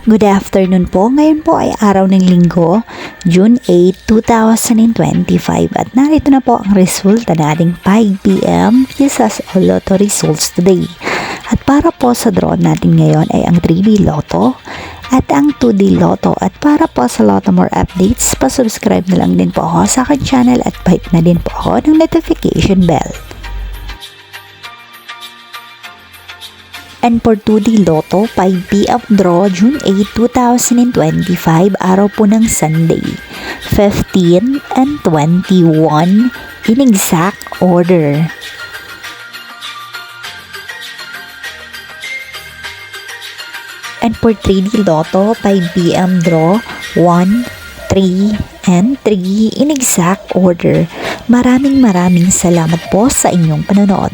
Good afternoon po. Ngayon po ay araw ng linggo, June 8, 2025 at narito na po ang resulta nating 5 p.m. Visas o Lotto results today. At para po sa draw natin ngayon ay ang 3D Lotto at ang 2D Lotto. At para po sa Lotto more updates, pa-subscribe na lang din po ako sa aking channel at bite na din po ako ng notification bell. And for 2D Lotto, 5 p.m. draw, June 8, 2025, araw po ng Sunday, 15 and 21 in exact order. And for 3D Lotto, 5 p.m. draw, 1, 3, and 3 in exact order. Maraming salamat po sa inyong panonood.